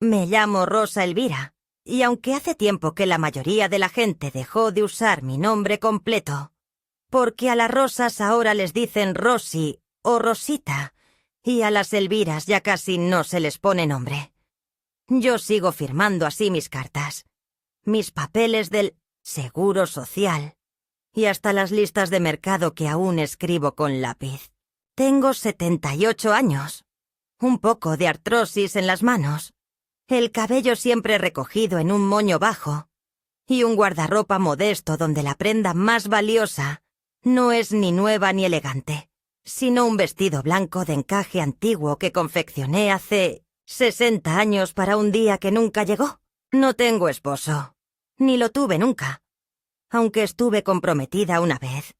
Me llamo Rosa Elvira, y aunque hace tiempo que la mayoría de la gente dejó de usar mi nombre completo, porque a las Rosas ahora les dicen Rosy o Rosita, y a las Elviras ya casi no se les pone nombre. Yo sigo firmando así mis cartas, mis papeles del Seguro Social, y hasta las listas de mercado que aún escribo con lápiz. Tengo 78 años, un poco de artrosis en las manos, el cabello siempre recogido en un moño bajo, y un guardarropa modesto donde la prenda más valiosa no es ni nueva ni elegante, sino un vestido blanco de encaje antiguo que confeccioné hace 60 años para un día que nunca llegó. No tengo esposo, ni lo tuve nunca, aunque estuve comprometida una vez,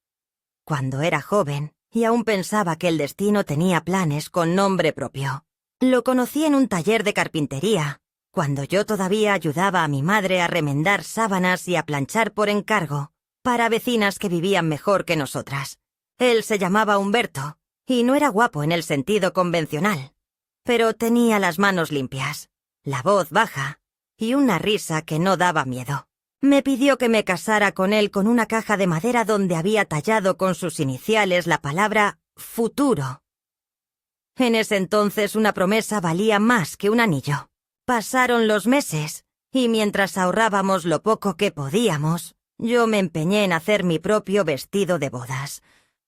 cuando era joven y aún pensaba que el destino tenía planes con nombre propio. Lo conocí en un taller de carpintería, cuando yo todavía ayudaba a mi madre a remendar sábanas y a planchar por encargo para vecinas que vivían mejor que nosotras. Él se llamaba Humberto, y no era guapo en el sentido convencional, pero tenía las manos limpias, la voz baja y una risa que no daba miedo. Me pidió que me casara con él con una caja de madera donde había tallado con sus iniciales la palabra futuro. En ese entonces una promesa valía más que un anillo. Pasaron los meses, y mientras ahorrábamos lo poco que podíamos, yo me empeñé en hacer mi propio vestido de bodas,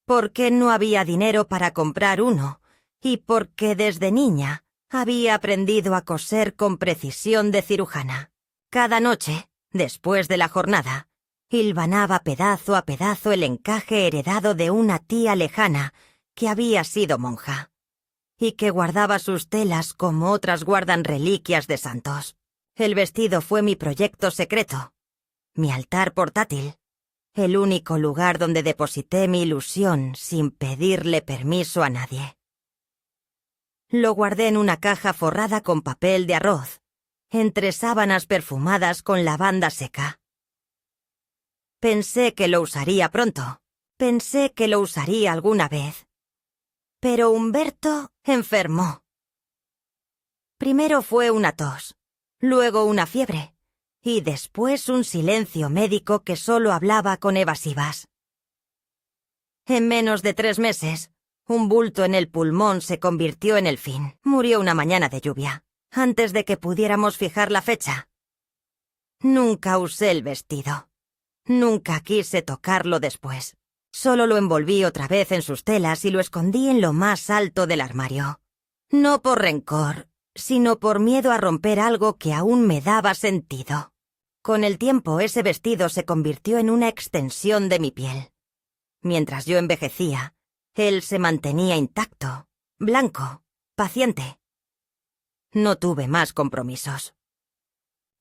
porque no había dinero para comprar uno, y porque desde niña había aprendido a coser con precisión de cirujana. Cada noche, después de la jornada, hilvanaba pedazo a pedazo el encaje heredado de una tía lejana que había sido monja, y que guardaba sus telas como otras guardan reliquias de santos. El vestido fue mi proyecto secreto, mi altar portátil, el único lugar donde deposité mi ilusión sin pedirle permiso a nadie. Lo guardé en una caja forrada con papel de arroz, entre sábanas perfumadas con lavanda seca. Pensé que lo usaría pronto, pensé que lo usaría alguna vez. Pero Humberto enfermó. Primero fue una tos, luego una fiebre, y después un silencio médico que solo hablaba con evasivas. En menos de 3 meses, un bulto en el pulmón se convirtió en el fin. Murió una mañana de lluvia, antes de que pudiéramos fijar la fecha. Nunca usé el vestido. Nunca quise tocarlo después. Solo lo envolví otra vez en sus telas y lo escondí en lo más alto del armario. No por rencor, sino por miedo a romper algo que aún me daba sentido. Con el tiempo ese vestido se convirtió en una extensión de mi piel. Mientras yo envejecía, él se mantenía intacto, blanco, paciente. No tuve más compromisos.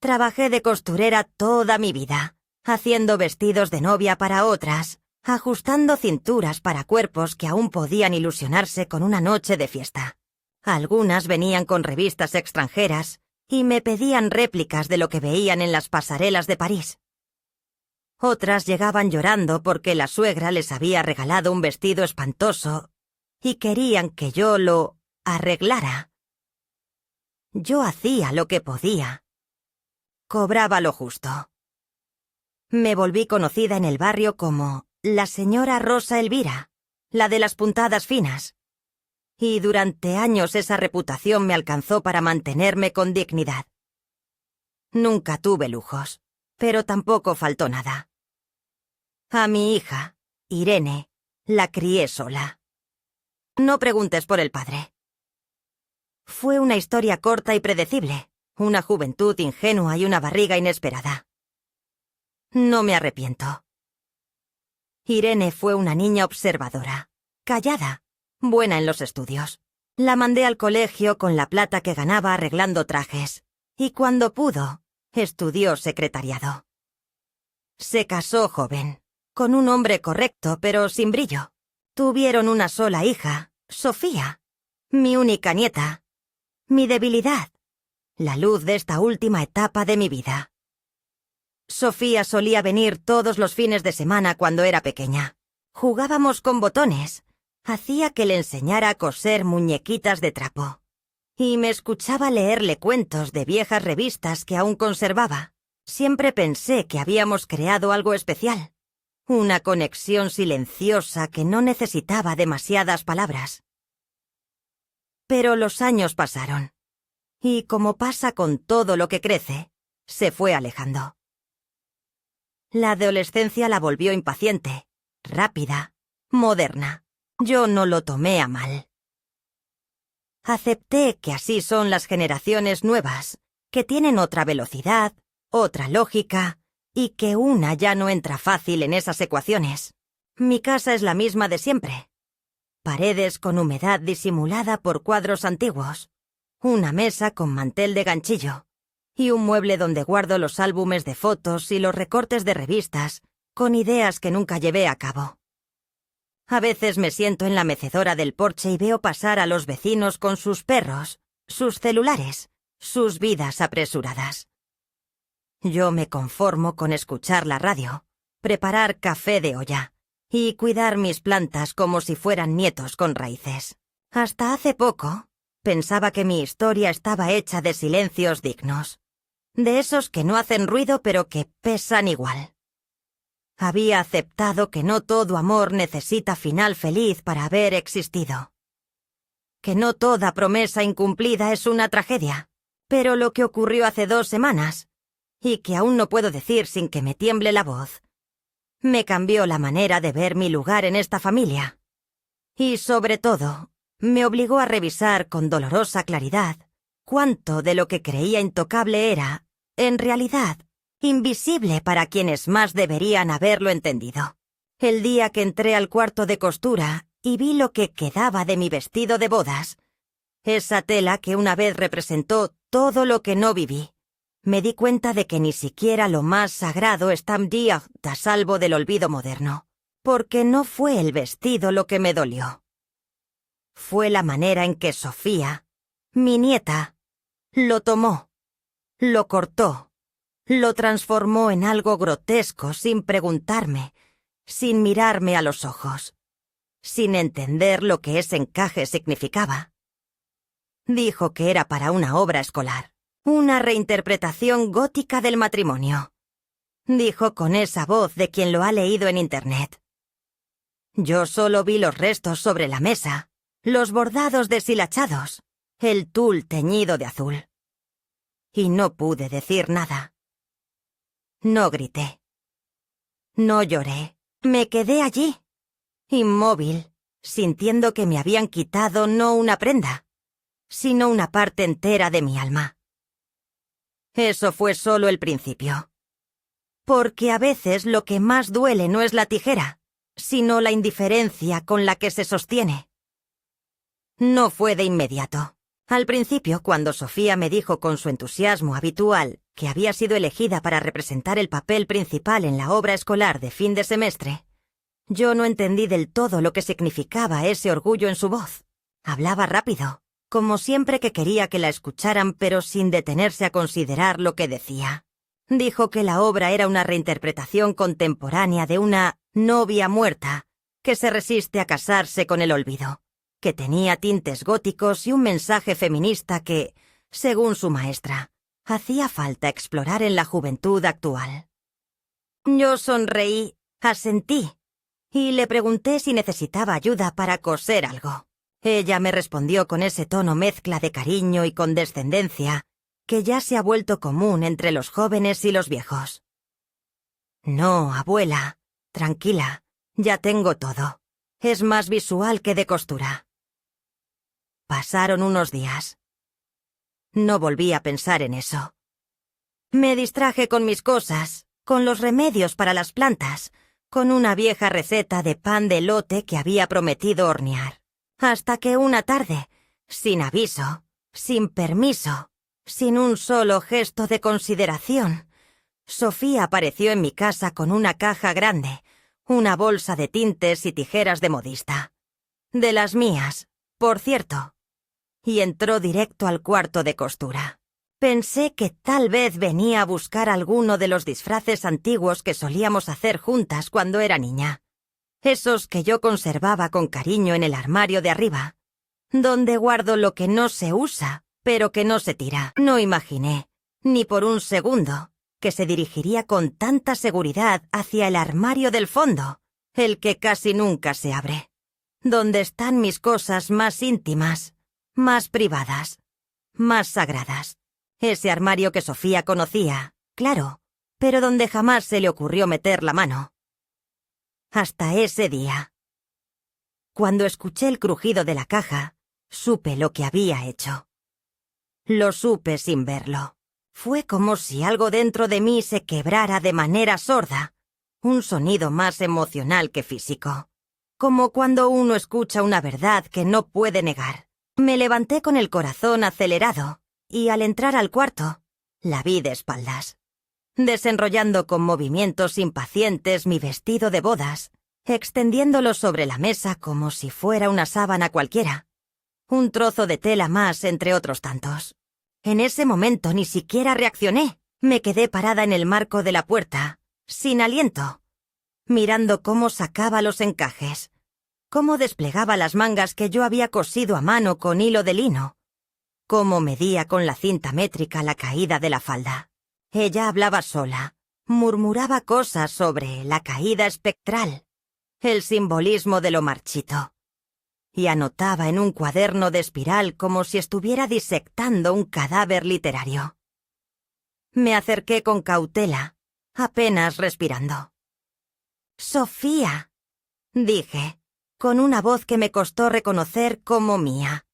Trabajé de costurera toda mi vida, haciendo vestidos de novia para otras, ajustando cinturas para cuerpos que aún podían ilusionarse con una noche de fiesta. Algunas venían con revistas extranjeras y me pedían réplicas de lo que veían en las pasarelas de París. Otras llegaban llorando porque la suegra les había regalado un vestido espantoso y querían que yo lo arreglara. Yo hacía lo que podía. Cobraba lo justo. Me volví conocida en el barrio como la señora Rosa Elvira, la de las puntadas finas. Y durante años esa reputación me alcanzó para mantenerme con dignidad. Nunca tuve lujos, pero tampoco faltó nada. A mi hija, Irene, la crié sola. No preguntes por el padre. Fue una historia corta y predecible, una juventud ingenua y una barriga inesperada. No me arrepiento. Irene fue una niña observadora, callada, buena en los estudios. La mandé al colegio con la plata que ganaba arreglando trajes, y cuando pudo, estudió secretariado. Se casó joven, con un hombre correcto pero sin brillo. Tuvieron una sola hija, Sofía, mi única nieta, mi debilidad, la luz de esta última etapa de mi vida. Sofía solía venir todos los fines de semana cuando era pequeña. Jugábamos con botones, hacía que le enseñara a coser muñequitas de trapo. y me escuchaba leerle cuentos de viejas revistas que aún conservaba. Siempre pensé que habíamos creado algo especial, una conexión silenciosa que no necesitaba demasiadas palabras. Pero los años pasaron, y como pasa con todo lo que crece, se fue alejando. La adolescencia la volvió impaciente, rápida, moderna. Yo no lo tomé a mal. Acepté que así son las generaciones nuevas, que tienen otra velocidad, otra lógica, y que una ya no entra fácil en esas ecuaciones. Mi casa es la misma de siempre. Paredes con humedad disimulada por cuadros antiguos, una mesa con mantel de ganchillo, y un mueble donde guardo los álbumes de fotos y los recortes de revistas, con ideas que nunca llevé a cabo. A veces me siento en la mecedora del porche y veo pasar a los vecinos con sus perros, sus celulares, sus vidas apresuradas. Yo me conformo con escuchar la radio, preparar café de olla y cuidar mis plantas como si fueran nietos con raíces. Hasta hace poco, pensaba que mi historia estaba hecha de silencios dignos, de esos que no hacen ruido pero que pesan igual. Había aceptado que no todo amor necesita final feliz para haber existido. Que no toda promesa incumplida es una tragedia. Pero lo que ocurrió hace 2 semanas, y que aún no puedo decir sin que me tiemble la voz, me cambió la manera de ver mi lugar en esta familia. Y sobre todo, me obligó a revisar con dolorosa claridad cuánto de lo que creía intocable era, en realidad, invisible para quienes más deberían haberlo entendido. El día que entré al cuarto de costura y vi lo que quedaba de mi vestido de bodas, esa tela que una vez representó todo lo que no viví, me di cuenta de que ni siquiera lo más sagrado está a salvo del olvido moderno, porque no fue el vestido lo que me dolió. Fue la manera en que Sofía, mi nieta, lo tomó, lo cortó, lo transformó en algo grotesco sin preguntarme, sin mirarme a los ojos, sin entender lo que ese encaje significaba. Dijo que era para una obra escolar, una reinterpretación gótica del matrimonio. Dijo con esa voz de quien lo ha leído en Internet. Yo solo vi los restos sobre la mesa, los bordados deshilachados, el tul teñido de azul. Y no pude decir nada. No grité. No lloré. Me quedé allí, inmóvil, sintiendo que me habían quitado no una prenda, sino una parte entera de mi alma. Eso fue solo el principio. Porque a veces lo que más duele no es la tijera, sino la indiferencia con la que se sostiene. No fue de inmediato. Al principio, cuando Sofía me dijo con su entusiasmo habitual que había sido elegida para representar el papel principal en la obra escolar de fin de semestre, yo no entendí del todo lo que significaba ese orgullo en su voz. Hablaba rápido, como siempre que quería que la escucharan, pero sin detenerse a considerar lo que decía. Dijo que la obra era una reinterpretación contemporánea de una novia muerta que se resiste a casarse con el olvido, que tenía tintes góticos y un mensaje feminista que, según su maestra, hacía falta explorar en la juventud actual. Yo sonreí, asentí, y le pregunté si necesitaba ayuda para coser algo. Ella me respondió con ese tono mezcla de cariño y condescendencia que ya se ha vuelto común entre los jóvenes y los viejos. No, abuela, tranquila, ya tengo todo. Es más visual que de costura. Pasaron unos días. No volví a pensar en eso. Me distraje con mis cosas, con los remedios para las plantas, con una vieja receta de pan de elote que había prometido hornear. Hasta que una tarde, sin aviso, sin permiso, sin un solo gesto de consideración, Sofía apareció en mi casa con una caja grande, una bolsa de tintes y tijeras de modista. De las mías, por cierto. Y entró directo al cuarto de costura. Pensé que tal vez venía a buscar alguno de los disfraces antiguos que solíamos hacer juntas cuando era niña. Esos que yo conservaba con cariño en el armario de arriba, donde guardo lo que no se usa, pero que no se tira. No imaginé, ni por un segundo, que se dirigiría con tanta seguridad hacia el armario del fondo, el que casi nunca se abre, donde están mis cosas más íntimas, más privadas, más sagradas. Ese armario que Sofía conocía, claro, pero donde jamás se le ocurrió meter la mano. Hasta ese día. Cuando escuché el crujido de la caja, supe lo que había hecho. Lo supe sin verlo. Fue como si algo dentro de mí se quebrara de manera sorda, un sonido más emocional que físico. Como cuando uno escucha una verdad que no puede negar. Me levanté con el corazón acelerado, y al entrar al cuarto, la vi de espaldas, desenrollando con movimientos impacientes mi vestido de bodas, extendiéndolo sobre la mesa como si fuera una sábana cualquiera. Un trozo de tela más entre otros tantos. En ese momento ni siquiera reaccioné. Me quedé parada en el marco de la puerta, sin aliento, mirando cómo sacaba los encajes, cómo desplegaba las mangas que yo había cosido a mano con hilo de lino, cómo medía con la cinta métrica la caída de la falda. Ella hablaba sola, murmuraba cosas sobre la caída espectral, el simbolismo de lo marchito, y anotaba en un cuaderno de espiral como si estuviera disectando un cadáver literario. Me acerqué con cautela, apenas respirando. «Sofía», dije, con una voz que me costó reconocer como mía.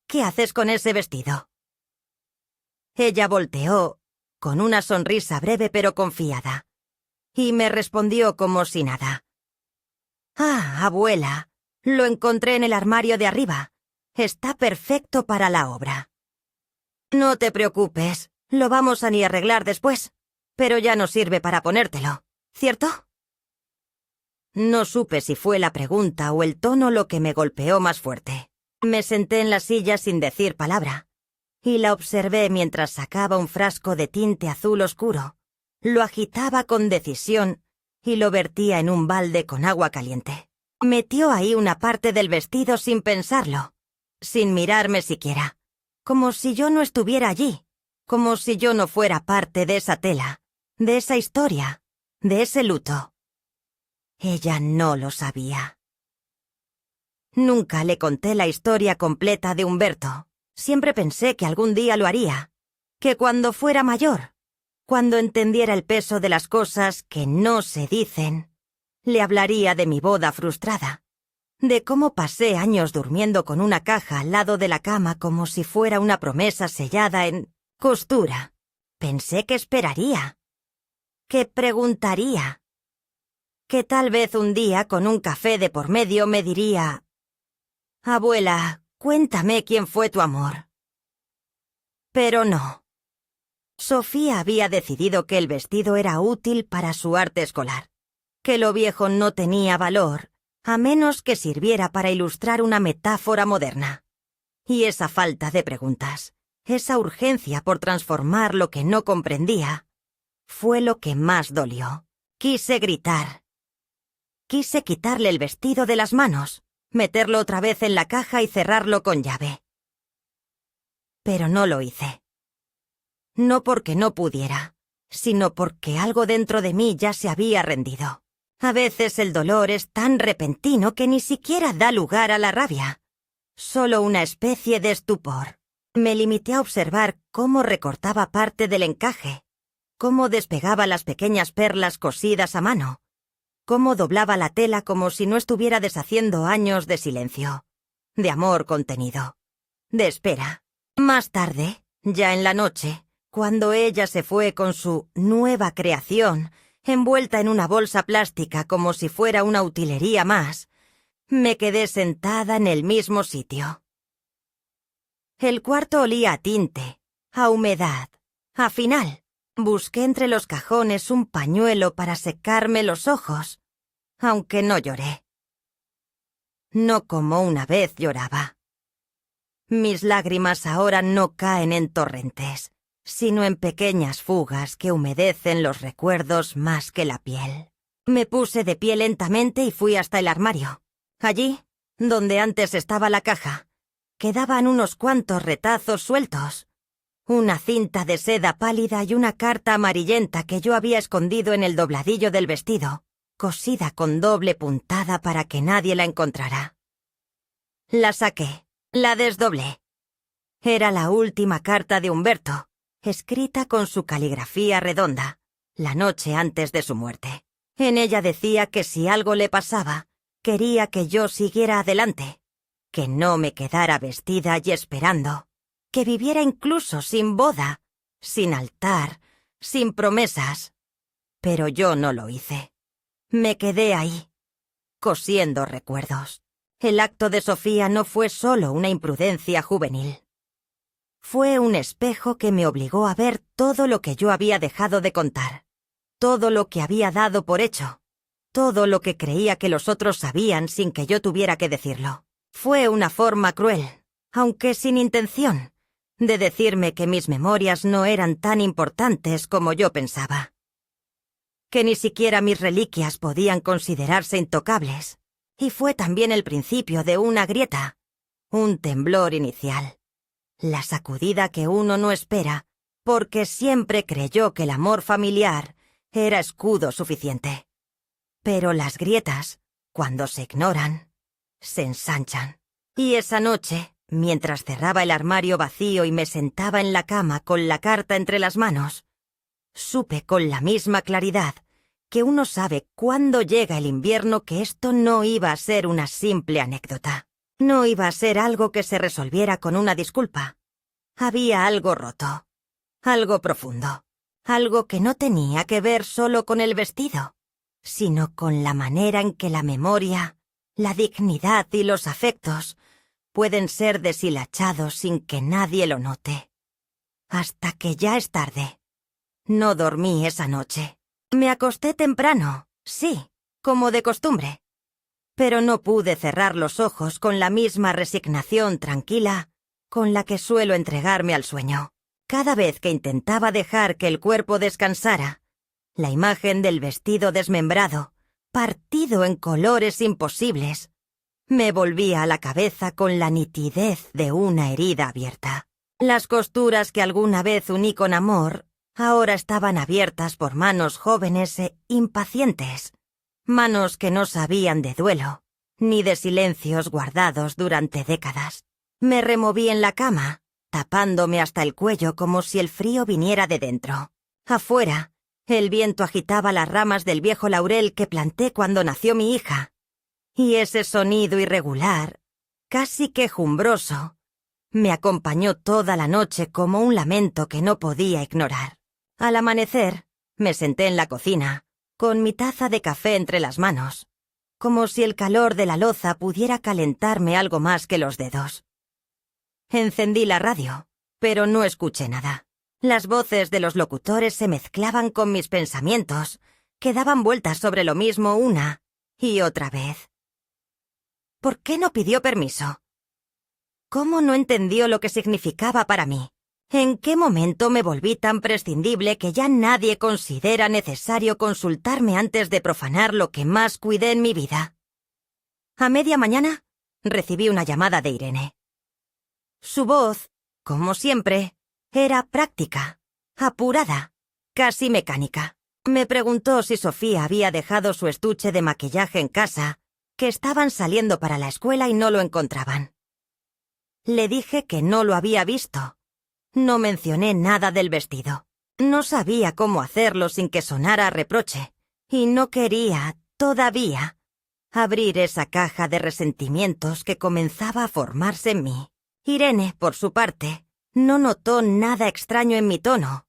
«¿Qué haces con ese vestido?» Ella volteó, con una sonrisa breve pero confiada, y me respondió como si nada. «Ah, abuela, lo encontré en el armario de arriba. Está perfecto para la obra». «No te preocupes, lo vamos a ni arreglar después, pero ya no sirve para ponértelo, ¿cierto?» No supe si fue la pregunta o el tono lo que me golpeó más fuerte. Me senté en la silla sin decir palabra, y la observé mientras sacaba un frasco de tinte azul oscuro, lo agitaba con decisión y lo vertía en un balde con agua caliente. Metió ahí una parte del vestido sin pensarlo, sin mirarme siquiera, como si yo no estuviera allí, como si yo no fuera parte de esa tela, de esa historia, de ese luto. Ella no lo sabía. Nunca le conté la historia completa de Humberto. Siempre pensé que algún día lo haría, que cuando fuera mayor, cuando entendiera el peso de las cosas que no se dicen, le hablaría de mi boda frustrada, de cómo pasé años durmiendo con una caja al lado de la cama como si fuera una promesa sellada en costura. Pensé que esperaría, que preguntaría, que tal vez un día con un café de por medio me diría: «Abuela, cuéntame quién fue tu amor». Pero no. Sofía había decidido que el vestido era útil para su arte escolar, que lo viejo no tenía valor, a menos que sirviera para ilustrar una metáfora moderna. Y esa falta de preguntas, esa urgencia por transformar lo que no comprendía, fue lo que más dolió. Quise gritar. Quise quitarle el vestido de las manos, meterlo otra vez en la caja y cerrarlo con llave. Pero no lo hice. No porque no pudiera, sino porque algo dentro de mí ya se había rendido. A veces el dolor es tan repentino que ni siquiera da lugar a la rabia. Solo una especie de estupor. Me limité a observar cómo recortaba parte del encaje, cómo despegaba las pequeñas perlas cosidas a mano, cómo doblaba la tela como si no estuviera deshaciendo años de silencio, de amor contenido, de espera. Más tarde, ya en la noche, cuando ella se fue con su nueva creación, envuelta en una bolsa plástica como si fuera una utilería más, me quedé sentada en el mismo sitio. El cuarto olía a tinte, a humedad, a final. Busqué entre los cajones un pañuelo para secarme los ojos, aunque no lloré. No como una vez lloraba. Mis lágrimas ahora no caen en torrentes, sino en pequeñas fugas que humedecen los recuerdos más que la piel. Me puse de pie lentamente y fui hasta el armario. Allí, donde antes estaba la caja, quedaban unos cuantos retazos sueltos, una cinta de seda pálida y una carta amarillenta que yo había escondido en el dobladillo del vestido, cosida con doble puntada para que nadie la encontrara. La saqué, la desdoblé. Era la última carta de Humberto, escrita con su caligrafía redonda, la noche antes de su muerte. En ella decía que si algo le pasaba, quería que yo siguiera adelante, que no me quedara vestida y esperando, que viviera incluso sin boda, sin altar, sin promesas. Pero yo no lo hice. Me quedé ahí, cosiendo recuerdos. El acto de Sofía no fue solo una imprudencia juvenil. Fue un espejo que me obligó a ver todo lo que yo había dejado de contar, todo lo que había dado por hecho, todo lo que creía que los otros sabían sin que yo tuviera que decirlo. Fue una forma cruel, aunque sin intención, de decirme que mis memorias no eran tan importantes como yo pensaba. Que ni siquiera mis reliquias podían considerarse intocables, y fue también el principio de una grieta, un temblor inicial. La sacudida que uno no espera, porque siempre creyó que el amor familiar era escudo suficiente. Pero las grietas, cuando se ignoran, se ensanchan. Y esa noche, mientras cerraba el armario vacío y me sentaba en la cama con la carta entre las manos, supe con la misma claridad que uno sabe cuándo llega el invierno que esto no iba a ser una simple anécdota. No iba a ser algo que se resolviera con una disculpa. Había algo roto, algo profundo, algo que no tenía que ver solo con el vestido, sino con la manera en que la memoria, la dignidad y los afectos pueden ser deshilachados sin que nadie lo note. Hasta que ya es tarde. No dormí esa noche. Me acosté temprano, sí, como de costumbre. Pero no pude cerrar los ojos con la misma resignación tranquila con la que suelo entregarme al sueño. Cada vez que intentaba dejar que el cuerpo descansara, la imagen del vestido desmembrado, partido en colores imposibles, me volvía a la cabeza con la nitidez de una herida abierta. Las costuras que alguna vez uní con amor ahora estaban abiertas por manos jóvenes e impacientes, manos que no sabían de duelo, ni de silencios guardados durante décadas. Me removí en la cama, tapándome hasta el cuello como si el frío viniera de dentro. Afuera, el viento agitaba las ramas del viejo laurel que planté cuando nació mi hija, y ese sonido irregular, casi quejumbroso, me acompañó toda la noche como un lamento que no podía ignorar. Al amanecer, me senté en la cocina, con mi taza de café entre las manos, como si el calor de la loza pudiera calentarme algo más que los dedos. Encendí la radio, pero no escuché nada. Las voces de los locutores se mezclaban con mis pensamientos, que daban vueltas sobre lo mismo una y otra vez. ¿Por qué no pidió permiso? ¿Cómo no entendió lo que significaba para mí? ¿En qué momento me volví tan prescindible que ya nadie considera necesario consultarme antes de profanar lo que más cuidé en mi vida? A media mañana, recibí una llamada de Irene. Su voz, como siempre, era práctica, apurada, casi mecánica. Me preguntó si Sofía había dejado su estuche de maquillaje en casa, que estaban saliendo para la escuela y no lo encontraban. Le dije que no lo había visto. No mencioné nada del vestido. No sabía cómo hacerlo sin que sonara a reproche, y no quería, todavía, abrir esa caja de resentimientos que comenzaba a formarse en mí. Irene, por su parte, no notó nada extraño en mi tono,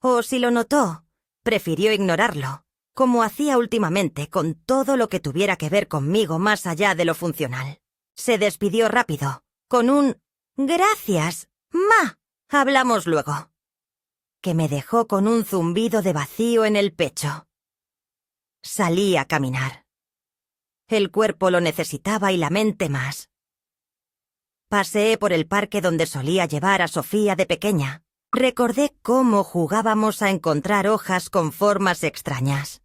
o si lo notó, prefirió ignorarlo, como hacía últimamente con todo lo que tuviera que ver conmigo más allá de lo funcional. Se despidió rápido, con un «Gracias, ma, hablamos luego», que me dejó con un zumbido de vacío en el pecho. Salí a caminar. El cuerpo lo necesitaba y la mente más. Paseé por el parque donde solía llevar a Sofía de pequeña. Recordé cómo jugábamos a encontrar hojas con formas extrañas.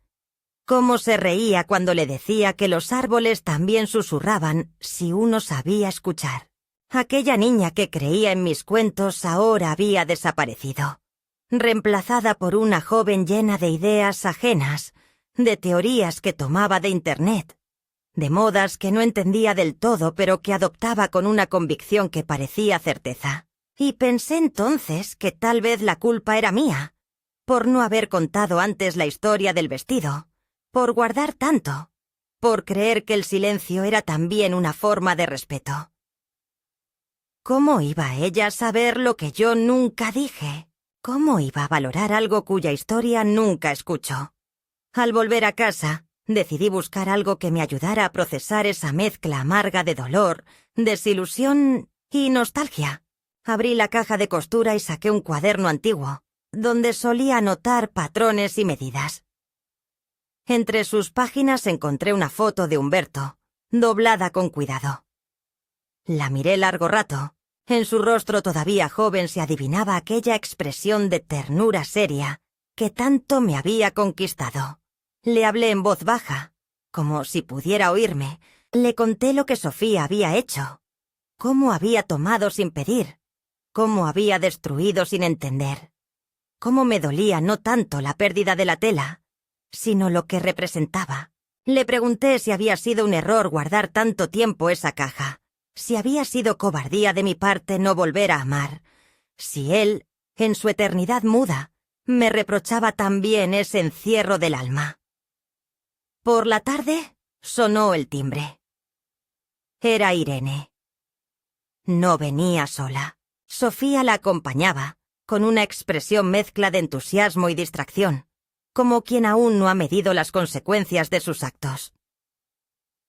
Cómo se reía cuando le decía que los árboles también susurraban si uno sabía escuchar. Aquella niña que creía en mis cuentos ahora había desaparecido, reemplazada por una joven llena de ideas ajenas, de teorías que tomaba de Internet, de modas que no entendía del todo pero que adoptaba con una convicción que parecía certeza. Y pensé entonces que tal vez la culpa era mía, por no haber contado antes la historia del vestido, por guardar tanto, por creer que el silencio era también una forma de respeto. ¿Cómo iba ella a saber lo que yo nunca dije? ¿Cómo iba a valorar algo cuya historia nunca escuchó? Al volver a casa, decidí buscar algo que me ayudara a procesar esa mezcla amarga de dolor, desilusión y nostalgia. Abrí la caja de costura y saqué un cuaderno antiguo, donde solía anotar patrones y medidas. Entre sus páginas encontré una foto de Humberto, doblada con cuidado. La miré largo rato. En su rostro todavía joven se adivinaba aquella expresión de ternura seria que tanto me había conquistado. Le hablé en voz baja, como si pudiera oírme. Le conté lo que Sofía había hecho, cómo había tomado sin pedir, cómo había destruido sin entender, cómo me dolía no tanto la pérdida de la tela, sino lo que representaba. Le pregunté si había sido un error guardar tanto tiempo esa caja, si había sido cobardía de mi parte no volver a amar, si él, en su eternidad muda, me reprochaba también ese encierro del alma. Por la tarde sonó el timbre. Era Irene. No venía sola. Sofía la acompañaba, con una expresión mezcla de entusiasmo y distracción, como quien aún no ha medido las consecuencias de sus actos.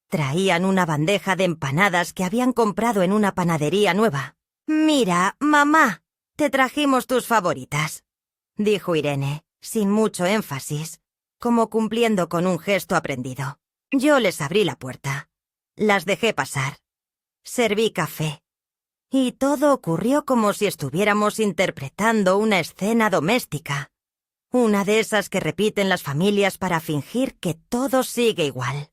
Traían una bandeja de empanadas que habían comprado en una panadería nueva. «Mira, mamá, te trajimos tus favoritas», dijo Irene, sin mucho énfasis, como cumpliendo con un gesto aprendido. Yo les abrí la puerta. Las dejé pasar. Serví café. Y todo ocurrió como si estuviéramos interpretando una escena doméstica. Una de esas que repiten las familias para fingir que todo sigue igual.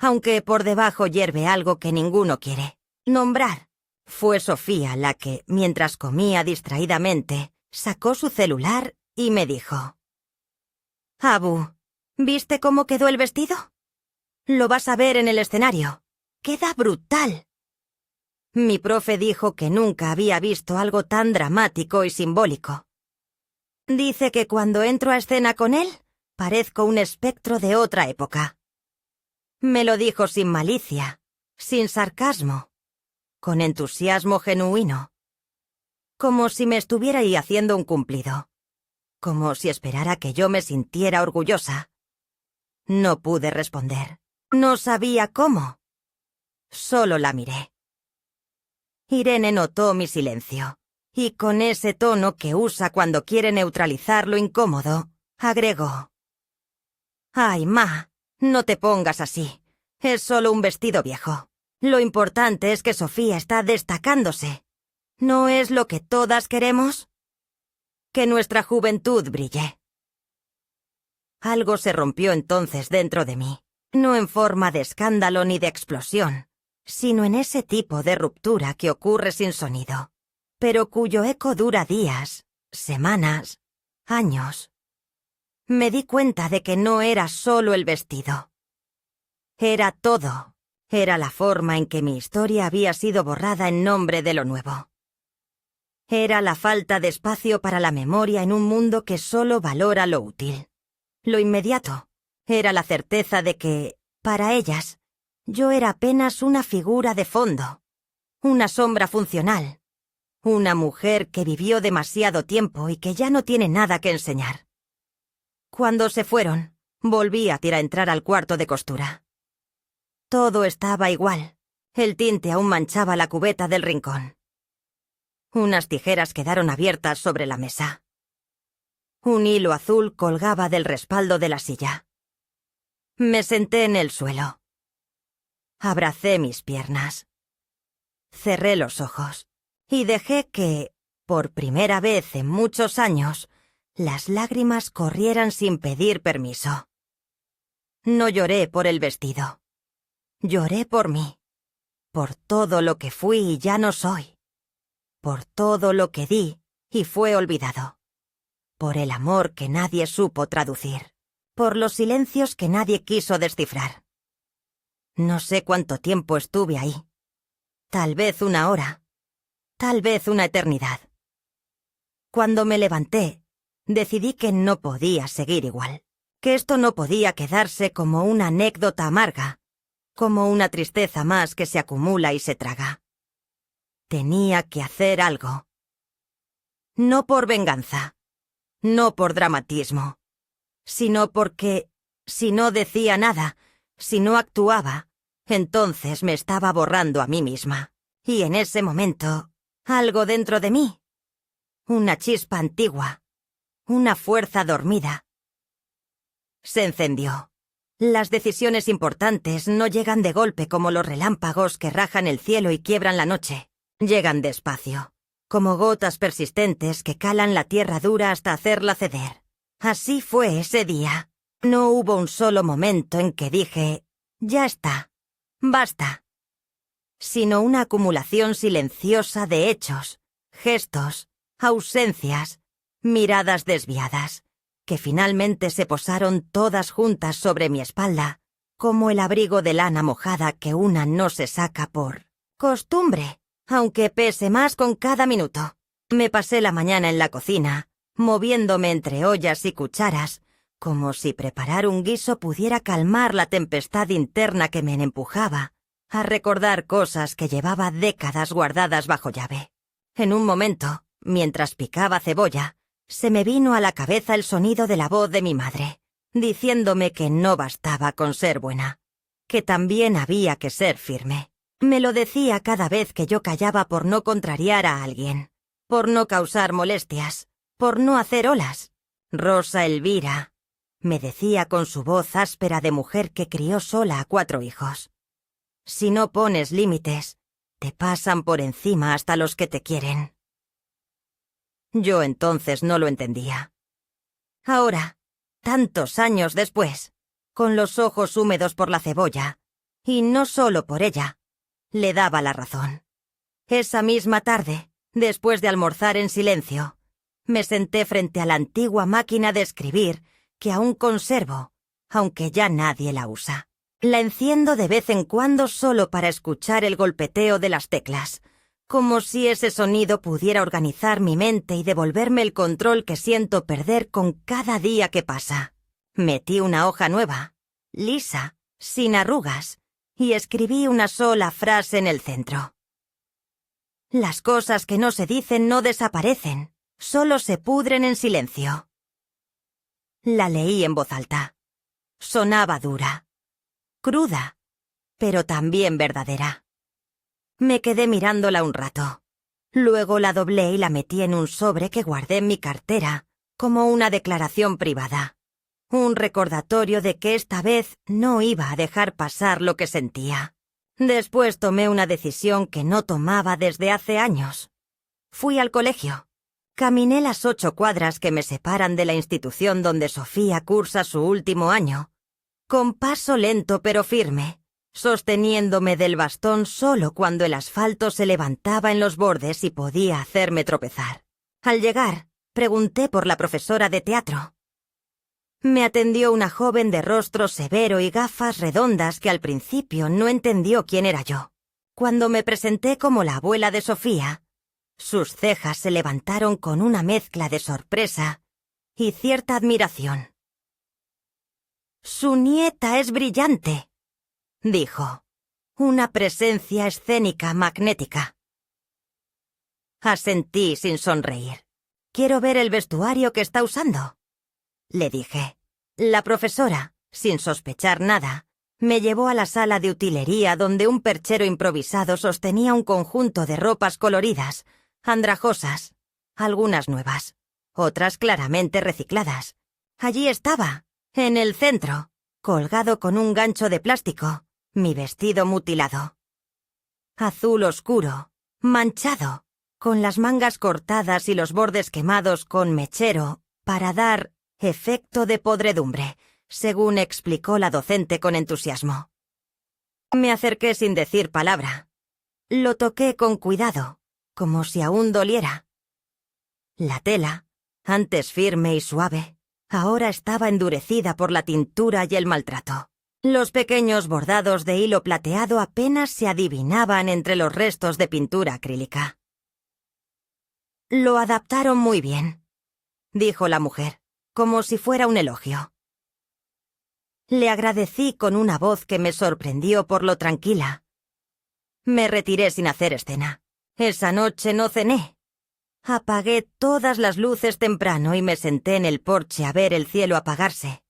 Aunque por debajo hierve algo que ninguno quiere nombrar. Fue Sofía la que, mientras comía distraídamente, sacó su celular y me dijo: «Abu, ¿viste cómo quedó el vestido? Lo vas a ver en el escenario. Queda brutal». Mi profe dijo que nunca había visto algo tan dramático y simbólico. Dice que cuando entro a escena con él, parezco un espectro de otra época. Me lo dijo sin malicia, sin sarcasmo, con entusiasmo genuino. Como si me estuviera ahí haciendo un cumplido. Como si esperara que yo me sintiera orgullosa. No pude responder. No sabía cómo. Solo la miré. Irene notó mi silencio, y con ese tono que usa cuando quiere neutralizar lo incómodo, agregó: «Ay, ma, no te pongas así. Es solo un vestido viejo. Lo importante es que Sofía está destacándose. ¿No es lo que todas queremos? Que nuestra juventud brille». Algo se rompió entonces dentro de mí, no en forma de escándalo ni de explosión, sino en ese tipo de ruptura que ocurre sin sonido, pero cuyo eco dura días, semanas, años. Me di cuenta de que no era solo el vestido. Era todo. Era la forma en que mi historia había sido borrada en nombre de lo nuevo. Era la falta de espacio para la memoria en un mundo que solo valora lo útil, lo inmediato. Era la certeza de que, para ellas, yo era apenas una figura de fondo, una sombra funcional, una mujer que vivió demasiado tiempo y que ya no tiene nada que enseñar. Cuando se fueron, volví a entrar al cuarto de costura. Todo estaba igual. El tinte aún manchaba la cubeta del rincón. Unas tijeras quedaron abiertas sobre la mesa. Un hilo azul colgaba del respaldo de la silla. Me senté en el suelo. Abracé mis piernas. Cerré los ojos y dejé que, por primera vez en muchos años, las lágrimas corrieran sin pedir permiso. No lloré por el vestido. Lloré por mí. por todo lo que fui y ya no soy, por todo lo que di y fue olvidado, por el amor que nadie supo traducir, por los silencios que nadie quiso descifrar. No sé cuánto tiempo estuve ahí. Tal vez 1 hora, tal vez una eternidad. Cuando me levanté, decidí que no podía seguir igual, que esto no podía quedarse como una anécdota amarga, como una tristeza más que se acumula y se traga. Tenía que hacer algo. No por venganza, no por dramatismo, sino porque, si no decía nada, si no actuaba, entonces me estaba borrando a mí misma. Y en ese momento, algo dentro de mí, una chispa antigua, una fuerza dormida, se encendió. Las decisiones importantes no llegan de golpe como los relámpagos que rajan el cielo y quiebran la noche. Llegan despacio, como gotas persistentes que calan la tierra dura hasta hacerla ceder. Así fue ese día. No hubo un solo momento en que dije, ya está, basta, sino una acumulación silenciosa de hechos, gestos, ausencias, miradas desviadas, que finalmente se posaron todas juntas sobre mi espalda, como el abrigo de lana mojada que una no se saca por costumbre, aunque pese más con cada minuto. Me pasé la mañana en la cocina, moviéndome entre ollas y cucharas, como si preparar un guiso pudiera calmar la tempestad interna que me empujaba a recordar cosas que llevaba décadas guardadas bajo llave. En un momento, mientras picaba cebolla, se me vino a la cabeza el sonido de la voz de mi madre, diciéndome que no bastaba con ser buena, que también había que ser firme. Me lo decía cada vez que yo callaba por no contrariar a alguien, por no causar molestias, por no hacer olas. Rosa Elvira, me decía con su voz áspera de mujer que crió sola a 4 hijos. Si no pones límites, te pasan por encima hasta los que te quieren. Yo entonces no lo entendía. Ahora, tantos años después, con los ojos húmedos por la cebolla, y no solo por ella, le daba la razón. Esa misma tarde, después de almorzar en silencio, me senté frente a la antigua máquina de escribir que aún conservo, aunque ya nadie la usa. La enciendo de vez en cuando solo para escuchar el golpeteo de las teclas, como si ese sonido pudiera organizar mi mente y devolverme el control que siento perder con cada día que pasa. Metí una hoja nueva, lisa, sin arrugas, y escribí una sola frase en el centro. Las cosas que no se dicen no desaparecen, solo se pudren en silencio. La leí en voz alta. Sonaba dura, cruda, pero también verdadera. Me quedé mirándola un rato. Luego la doblé y la metí en un sobre que guardé en mi cartera, como una declaración privada. Un recordatorio de que esta vez no iba a dejar pasar lo que sentía. Después tomé una decisión que no tomaba desde hace años. Fui al colegio. Caminé las 8 cuadras que me separan de la institución donde Sofía cursa su último año, con paso lento pero firme, sosteniéndome del bastón solo cuando el asfalto se levantaba en los bordes y podía hacerme tropezar. Al llegar, pregunté por la profesora de teatro. Me atendió una joven de rostro severo y gafas redondas que al principio no entendió quién era yo. Cuando me presenté como la abuela de Sofía, sus cejas se levantaron con una mezcla de sorpresa y cierta admiración. «Su nieta es brillante», dijo. Una presencia escénica magnética. Asentí sin sonreír. «Quiero ver el vestuario que está usando», le dije. La profesora, sin sospechar nada, me llevó a la sala de utilería donde un perchero improvisado sostenía un conjunto de ropas coloridas, andrajosas, algunas nuevas, otras claramente recicladas. Allí estaba, en el centro, colgado con un gancho de plástico, mi vestido mutilado. Azul oscuro, manchado, con las mangas cortadas y los bordes quemados con mechero, para dar efecto de podredumbre, según explicó la docente con entusiasmo. Me acerqué sin decir palabra. Lo toqué con cuidado, como si aún doliera. La tela, antes firme y suave, ahora estaba endurecida por la tintura y el maltrato. Los pequeños bordados de hilo plateado apenas se adivinaban entre los restos de pintura acrílica. «Lo adaptaron muy bien», dijo la mujer, como si fuera un elogio. Le agradecí con una voz que me sorprendió por lo tranquila. Me retiré sin hacer escena. Esa noche no cené. Apagué todas las luces temprano y me senté en el porche a ver el cielo apagarse.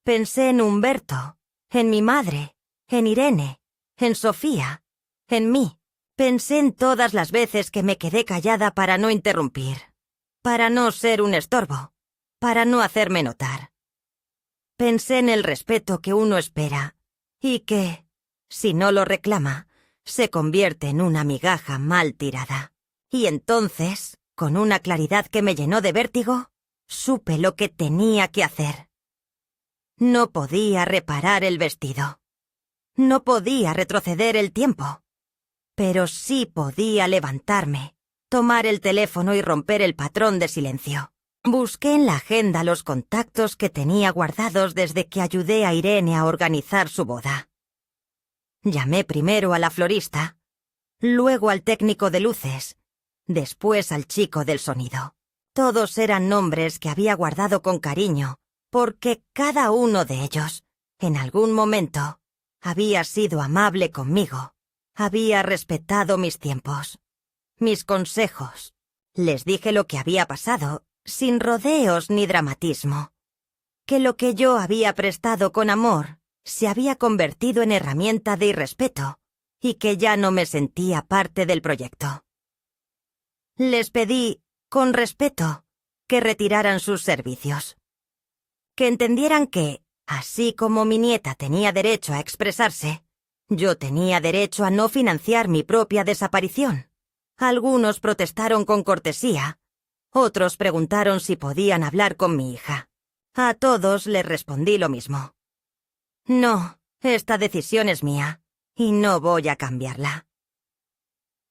Pensé en Humberto, en mi madre, en Irene, en Sofía, en mí. Pensé en todas las veces que me quedé callada para no interrumpir, para no ser un estorbo, para no hacerme notar. Pensé en el respeto que uno espera y que, si no lo reclama, se convierte en una migaja mal tirada. Y entonces, con una claridad que me llenó de vértigo, supe lo que tenía que hacer. No podía reparar el vestido. No podía retroceder el tiempo. Pero sí podía levantarme, tomar el teléfono y romper el patrón de silencio. Busqué en la agenda los contactos que tenía guardados desde que ayudé a Irene a organizar su boda. Llamé primero a la florista, luego al técnico de luces, después al chico del sonido. Todos eran nombres que había guardado con cariño, porque cada uno de ellos, en algún momento, había sido amable conmigo, había respetado mis tiempos, mis consejos. Les dije lo que había pasado, sin rodeos ni dramatismo, que lo que yo había prestado con amor se había convertido en herramienta de irrespeto y que ya no me sentía parte del proyecto. Les pedí, con respeto, que retiraran sus servicios, que entendieran que, así como mi nieta tenía derecho a expresarse, yo tenía derecho a no financiar mi propia desaparición. Algunos protestaron con cortesía, otros preguntaron si podían hablar con mi hija. A todos les respondí lo mismo. No, esta decisión es mía, y no voy a cambiarla.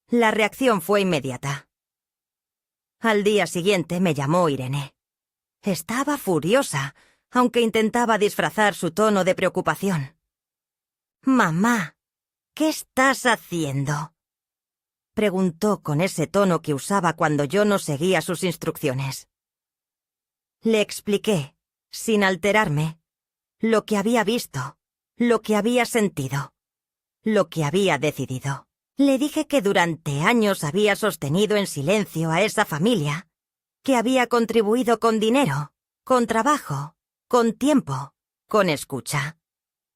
La reacción fue inmediata. Al día siguiente me llamó Irene. Estaba furiosa, aunque intentaba disfrazar su tono de preocupación. «Mamá, ¿qué estás haciendo?», preguntó con ese tono que usaba cuando yo no seguía sus instrucciones. Le expliqué, sin alterarme, lo que había visto, lo que había sentido, lo que había decidido. Le dije que durante años había sostenido en silencio a esa familia, que había contribuido con dinero, con trabajo, con tiempo, con escucha,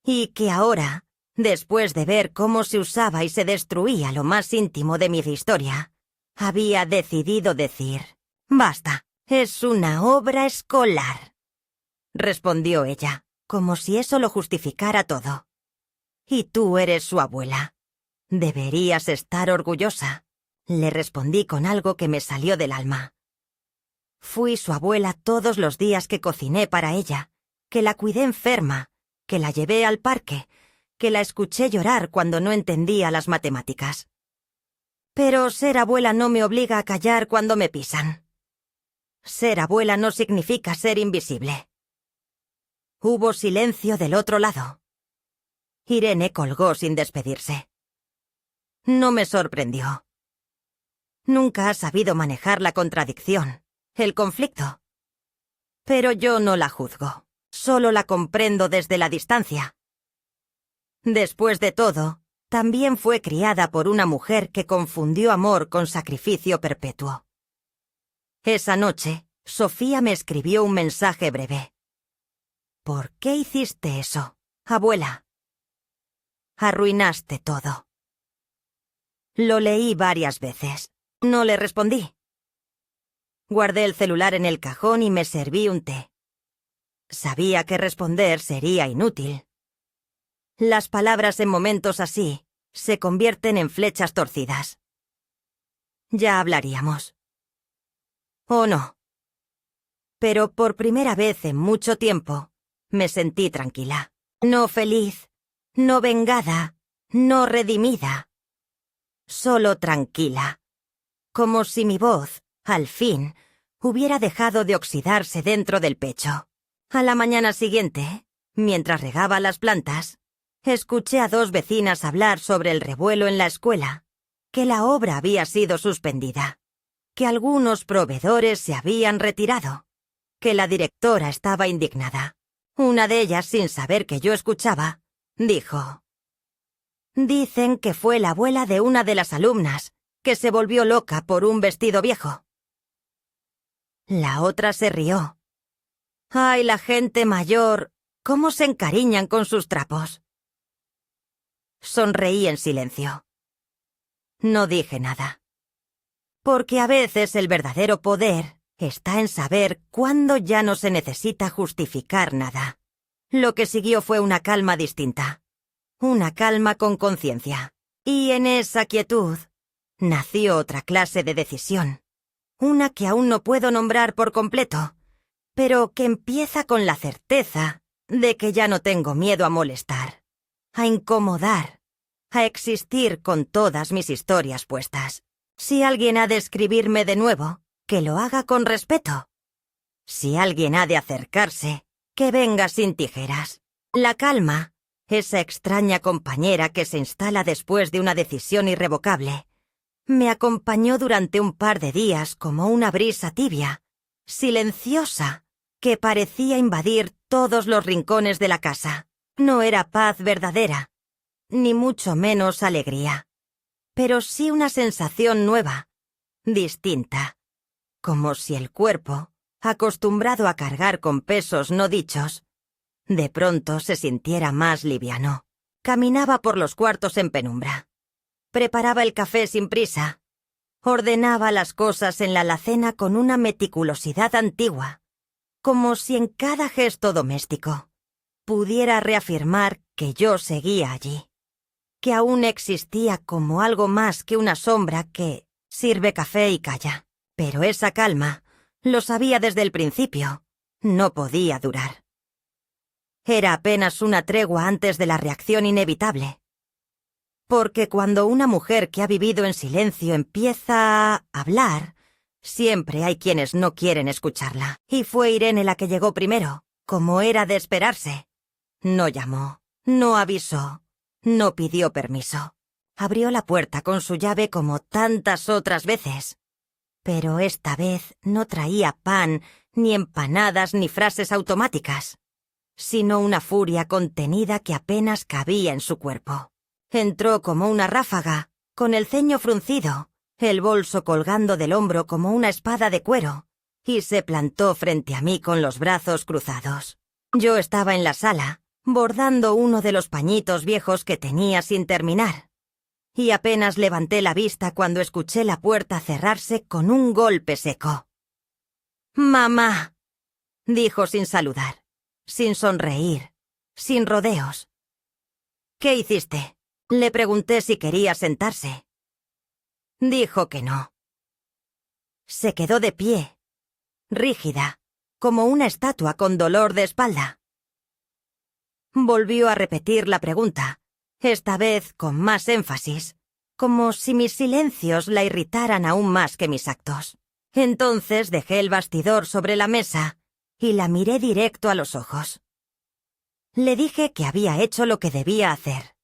y que ahora, después de ver cómo se usaba y se destruía lo más íntimo de mi historia, había decidido decir: «Basta, es una obra escolar», respondió ella, como si eso lo justificara todo. «Y tú eres su abuela. Deberías estar orgullosa», le respondí con algo que me salió del alma. Fui su abuela todos los días que cociné para ella, que la cuidé enferma, que la llevé al parque, que la escuché llorar cuando no entendía las matemáticas. Pero ser abuela no me obliga a callar cuando me pisan. Ser abuela no significa ser invisible. Hubo silencio del otro lado. Irene colgó sin despedirse. No me sorprendió. Nunca ha sabido manejar la contradicción, el conflicto. Pero yo no la juzgo, solo la comprendo desde la distancia. Después de todo, también fue criada por una mujer que confundió amor con sacrificio perpetuo. Esa noche, Sofía me escribió un mensaje breve. «¿Por qué hiciste eso, abuela? Arruinaste todo». Lo leí varias veces. No le respondí. Guardé el celular en el cajón y me serví un té. Sabía que responder sería inútil. Las palabras en momentos así se convierten en flechas torcidas. Ya hablaríamos. ¿O no? Pero por primera vez en mucho tiempo me sentí tranquila. No feliz, no vengada, no redimida. solo tranquila, como si mi voz, al fin, hubiera dejado de oxidarse dentro del pecho. A la mañana siguiente, mientras regaba las plantas, escuché a 2 vecinas hablar sobre el revuelo en la escuela, que la obra había sido suspendida, que algunos proveedores se habían retirado, que la directora estaba indignada. Una de ellas, sin saber que yo escuchaba, dijo: «Dicen que fue la abuela de una de las alumnas, que se volvió loca por un vestido viejo». La otra se rió. «Ay, la gente mayor, cómo se encariñan con sus trapos». Sonreí en silencio. No dije nada. Porque a veces el verdadero poder está en saber cuándo ya no se necesita justificar nada. Lo que siguió fue una calma distinta. Una calma con conciencia. Y en esa quietud nació otra clase de decisión. Una que aún no puedo nombrar por completo, pero que empieza con la certeza de que ya no tengo miedo a molestar, a incomodar, a existir con todas mis historias puestas. Si alguien ha de escribirme de nuevo, que lo haga con respeto. Si alguien ha de acercarse, que venga sin tijeras. La calma, esa extraña compañera que se instala después de una decisión irrevocable, me acompañó durante un par de días como una brisa tibia, silenciosa, que parecía invadir todos los rincones de la casa. No era paz verdadera, ni mucho menos alegría, pero sí una sensación nueva, distinta, como si el cuerpo, acostumbrado a cargar con pesos no dichos, de pronto se sintiera más liviano. Caminaba por los cuartos en penumbra. Preparaba el café sin prisa. Ordenaba las cosas en la alacena con una meticulosidad antigua, como si en cada gesto doméstico pudiera reafirmar que yo seguía allí, que aún existía como algo más que una sombra que sirve café y calla. Pero esa calma, lo sabía desde el principio, no podía durar. Era apenas una tregua antes de la reacción inevitable. Porque cuando una mujer que ha vivido en silencio empieza a hablar, siempre hay quienes no quieren escucharla. Y fue Irene la que llegó primero, como era de esperarse. No llamó, no avisó, no pidió permiso. Abrió la puerta con su llave como tantas otras veces. Pero esta vez no traía pan, ni empanadas, ni frases automáticas, sino una furia contenida que apenas cabía en su cuerpo. Entró como una ráfaga, con el ceño fruncido, el bolso colgando del hombro como una espada de cuero, y se plantó frente a mí con los brazos cruzados. Yo estaba en la sala, bordando uno de los pañitos viejos que tenía sin terminar, y apenas levanté la vista cuando escuché la puerta cerrarse con un golpe seco. «¡Mamá!», dijo sin saludar, sin sonreír, sin rodeos. «¿Qué hiciste?», le pregunté si quería sentarse. Dijo que no. Se quedó de pie, rígida, como una estatua con dolor de espalda. Volvió a repetir la pregunta, esta vez con más énfasis, como si mis silencios la irritaran aún más que mis actos. Entonces dejé el bastidor sobre la mesa y la miré directo a los ojos. Le dije que había hecho lo que debía hacer,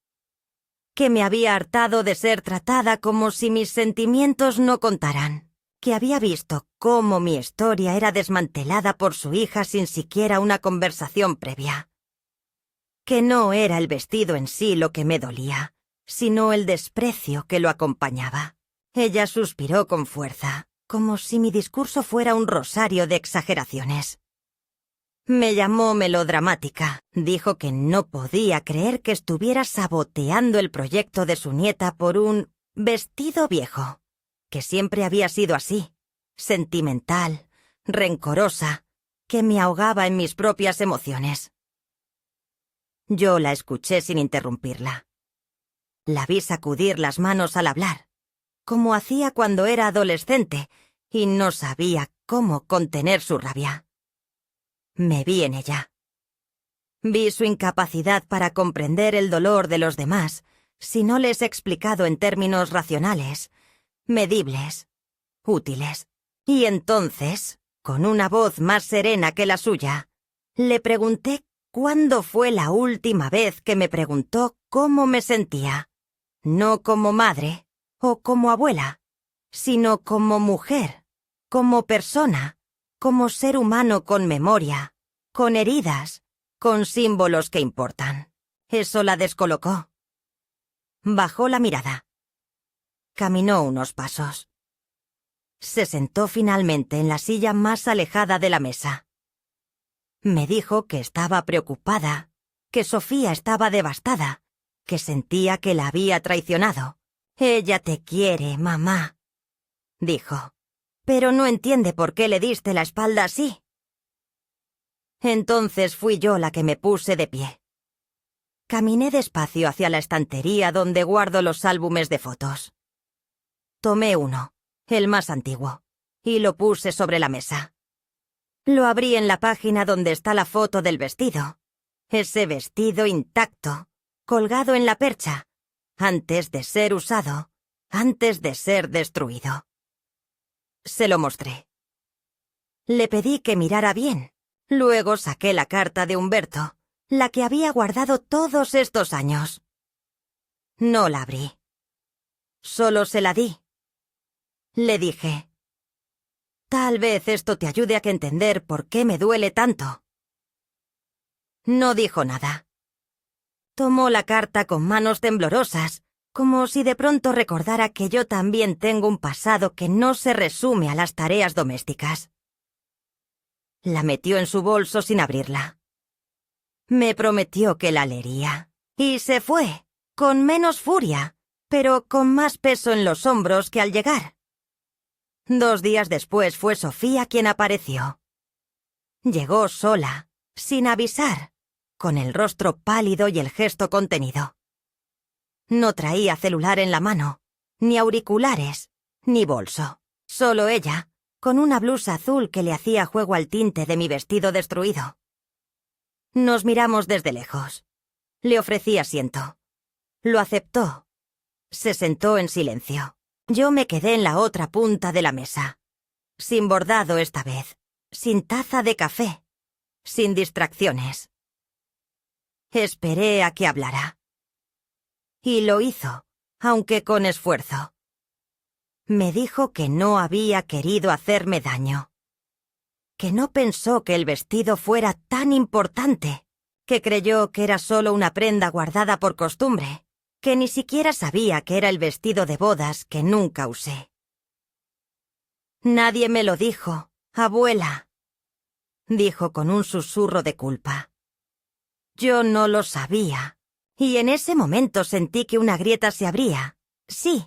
que me había hartado de ser tratada como si mis sentimientos no contaran, que había visto cómo mi historia era desmantelada por su hija sin siquiera una conversación previa, que no era el vestido en sí lo que me dolía, sino el desprecio que lo acompañaba. Ella suspiró con fuerza, como si mi discurso fuera un rosario de exageraciones. Me llamó melodramática, dijo que no podía creer que estuviera saboteando el proyecto de su nieta por un vestido viejo, que siempre había sido así, sentimental, rencorosa, que me ahogaba en mis propias emociones. Yo la escuché sin interrumpirla. La vi sacudir las manos al hablar, como hacía cuando era adolescente, y no sabía cómo contener su rabia. Me vi en ella. Vi su incapacidad para comprender el dolor de los demás, si no les he explicado en términos racionales, medibles, útiles? Y entonces, con una voz más serena que la suya, le pregunté cuándo fue la última vez que me preguntó cómo me sentía, no como madre o como abuela, sino como mujer, como persona, como ser humano con memoria, con heridas, con símbolos que importan. Eso la descolocó. Bajó la mirada. Caminó unos pasos. Se sentó finalmente en la silla más alejada de la mesa. Me dijo que estaba preocupada, que Sofía estaba devastada, que sentía que la había traicionado. «Ella te quiere, mamá», dijo. «Pero no entiende por qué le diste la espalda así». Entonces fui yo la que me puse de pie. Caminé despacio hacia la estantería donde guardo los álbumes de fotos. Tomé uno, el más antiguo, y lo puse sobre la mesa. Lo abrí en la página donde está la foto del vestido. Ese vestido intacto, colgado en la percha, antes de ser usado, antes de ser destruido. Se lo mostré. Le pedí que mirara bien. Luego saqué la carta de Humberto, la que había guardado todos estos años. No la abrí. Solo se la di. Le dije: «Tal vez esto te ayude a entender por qué me duele tanto». No dijo nada. Tomó la carta con manos temblorosas, como si de pronto recordara que yo también tengo un pasado que no se resume a las tareas domésticas. La metió en su bolso sin abrirla. Me prometió que la leería. Y se fue, con menos furia, pero con más peso en los hombros que al llegar. 2 días después fue Sofía quien apareció. Llegó sola, sin avisar, con el rostro pálido y el gesto contenido. No traía celular en la mano, ni auriculares, ni bolso. Solo ella, con una blusa azul que le hacía juego al tinte de mi vestido destruido. Nos miramos desde lejos. Le ofrecí asiento. Lo aceptó. Se sentó en silencio. Yo me quedé en la otra punta de la mesa. Sin bordado esta vez. Sin taza de café. Sin distracciones. Esperé a que hablara. Y lo hizo, aunque con esfuerzo. Me dijo que no había querido hacerme daño. Que no pensó que el vestido fuera tan importante. Que creyó que era solo una prenda guardada por costumbre. Que ni siquiera sabía que era el vestido de bodas que nunca usé. «Nadie me lo dijo, abuela», dijo con un susurro de culpa. Yo no lo sabía, y en ese momento sentí que una grieta se abría, sí,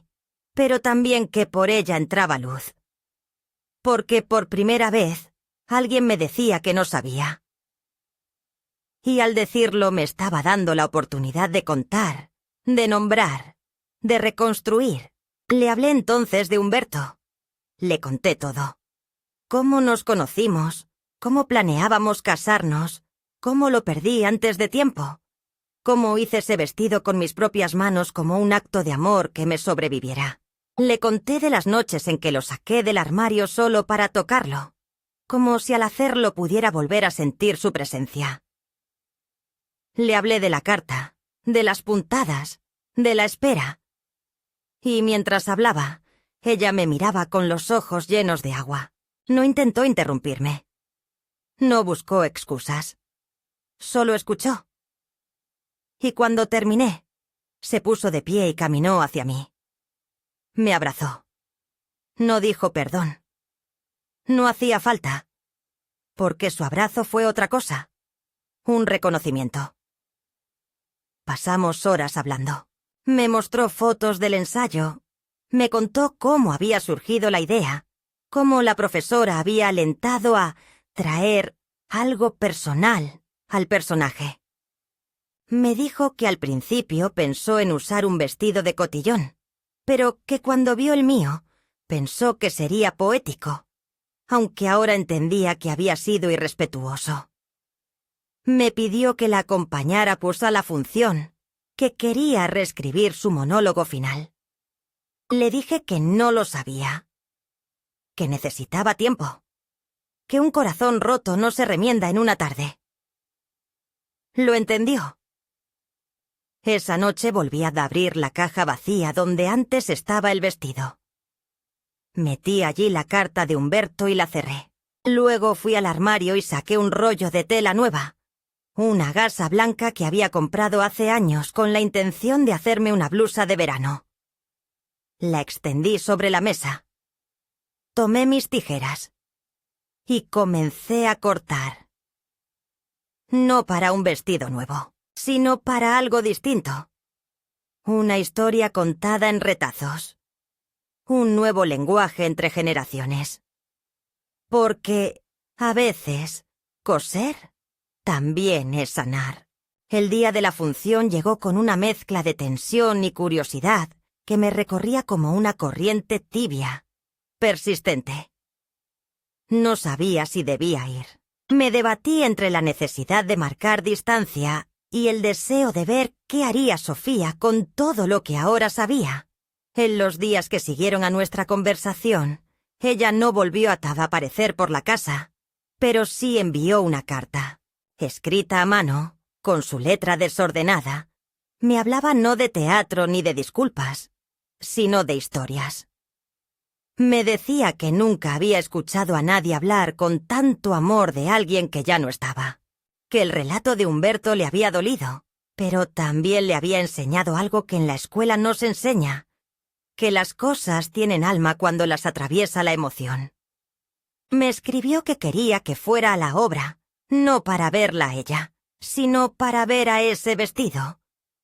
pero también que por ella entraba luz. Porque por primera vez alguien me decía que no sabía. Y al decirlo me estaba dando la oportunidad de contar, de nombrar, de reconstruir. Le hablé entonces de Humberto. Le conté todo. Cómo nos conocimos, cómo planeábamos casarnos, cómo lo perdí antes de tiempo, cómo hice ese vestido con mis propias manos como un acto de amor que me sobreviviera. Le conté de las noches en que lo saqué del armario solo para tocarlo, como si al hacerlo pudiera volver a sentir su presencia. Le hablé de la carta, de las puntadas, de la espera. Y mientras hablaba, ella me miraba con los ojos llenos de agua. No intentó interrumpirme. No buscó excusas. Solo escuchó. Y cuando terminé, se puso de pie y caminó hacia mí. Me abrazó. No dijo perdón. No hacía falta, porque su abrazo fue otra cosa, un reconocimiento. Pasamos horas hablando. Me mostró fotos del ensayo. Me contó cómo había surgido la idea, cómo la profesora había alentado a traer algo personal al personaje. Me dijo que al principio pensó en usar un vestido de cotillón, pero que cuando vio el mío, pensó que sería poético, aunque ahora entendía que había sido irrespetuoso. Me pidió que la acompañara pues a la función, que quería reescribir su monólogo final. Le dije que no lo sabía, que necesitaba tiempo, que un corazón roto no se remienda en una tarde. Lo entendió. Esa noche volví a abrir la caja vacía donde antes estaba el vestido. Metí allí la carta de Humberto y la cerré. Luego fui al armario y saqué un rollo de tela nueva, una gasa blanca que había comprado hace años con la intención de hacerme una blusa de verano. La extendí sobre la mesa. Tomé mis tijeras y comencé a cortar. No para un vestido nuevo, sino para algo distinto. Una historia contada en retazos. Un nuevo lenguaje entre generaciones. Porque, a veces, coser también es sanar. El día de la función llegó con una mezcla de tensión y curiosidad que me recorría como una corriente tibia, persistente. No sabía si debía ir. Me debatí entre la necesidad de marcar distancia y el deseo de ver qué haría Sofía con todo lo que ahora sabía. En los días que siguieron a nuestra conversación, ella no volvió a aparecer por la casa, pero sí envió una carta, escrita a mano, con su letra desordenada. Me hablaba no de teatro ni de disculpas, sino de historias. Me decía que nunca había escuchado a nadie hablar con tanto amor de alguien que ya no estaba, que el relato de Humberto le había dolido, pero también le había enseñado algo que en la escuela no se enseña, que las cosas tienen alma cuando las atraviesa la emoción. Me escribió que quería que fuera a la obra, no para verla a ella, sino para ver a ese vestido,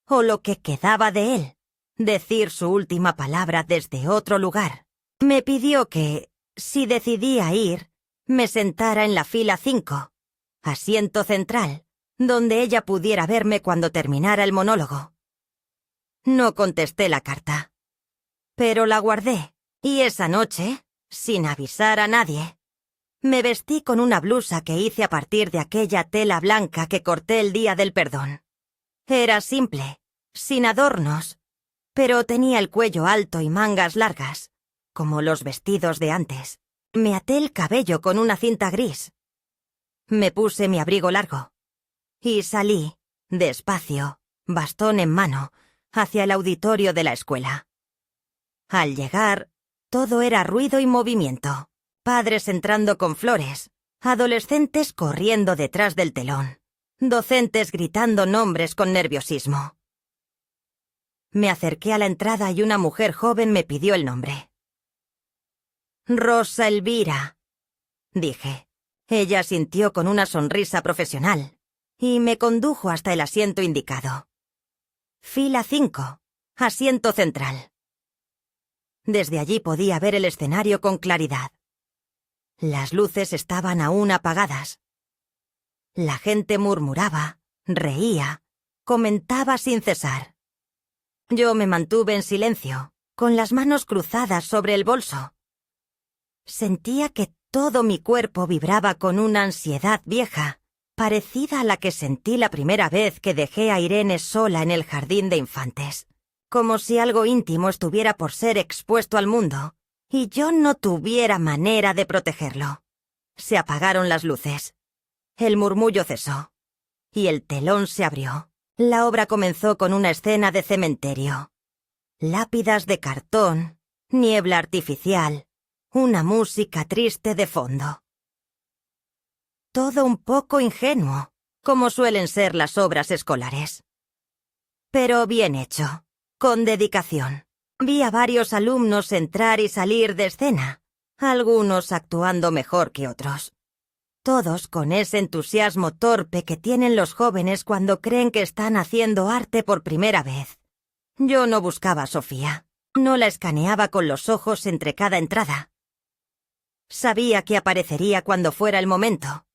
o lo que quedaba de él, decir su última palabra desde otro lugar. Me pidió que, si decidía ir, me sentara en la fila 5, asiento central, donde ella pudiera verme cuando terminara el monólogo. No contesté la carta, pero la guardé, y esa noche, sin avisar a nadie, me vestí con una blusa que hice a partir de aquella tela blanca que corté el día del perdón. Era simple, sin adornos, pero tenía el cuello alto y mangas largas, como los vestidos de antes. Me até el cabello con una cinta gris. Me puse mi abrigo largo y salí, despacio, bastón en mano, hacia el auditorio de la escuela. Al llegar, todo era ruido y movimiento. Padres entrando con flores, adolescentes corriendo detrás del telón, docentes gritando nombres con nerviosismo. Me acerqué a la entrada y una mujer joven me pidió el nombre. Rosa Elvira, dije. Ella asintió con una sonrisa profesional y me condujo hasta el asiento indicado. Fila 5, asiento central. Desde allí podía ver el escenario con claridad. Las luces estaban aún apagadas. La gente murmuraba, reía, comentaba sin cesar. Yo me mantuve en silencio, con las manos cruzadas sobre el bolso. Sentía que todo mi cuerpo vibraba con una ansiedad vieja, parecida a la que sentí la primera vez que dejé a Irene sola en el jardín de infantes. Como si algo íntimo estuviera por ser expuesto al mundo, y yo no tuviera manera de protegerlo. Se apagaron las luces. El murmullo cesó, y el telón se abrió. La obra comenzó con una escena de cementerio. Lápidas de cartón, niebla artificial, una música triste de fondo. Todo un poco ingenuo, como suelen ser las obras escolares. Pero bien hecho. Con dedicación. Vi a varios alumnos entrar y salir de escena, algunos actuando mejor que otros. Todos con ese entusiasmo torpe que tienen los jóvenes cuando creen que están haciendo arte por primera vez. Yo no buscaba a Sofía, no la escaneaba con los ojos entre cada entrada. Sabía que aparecería cuando fuera el momento.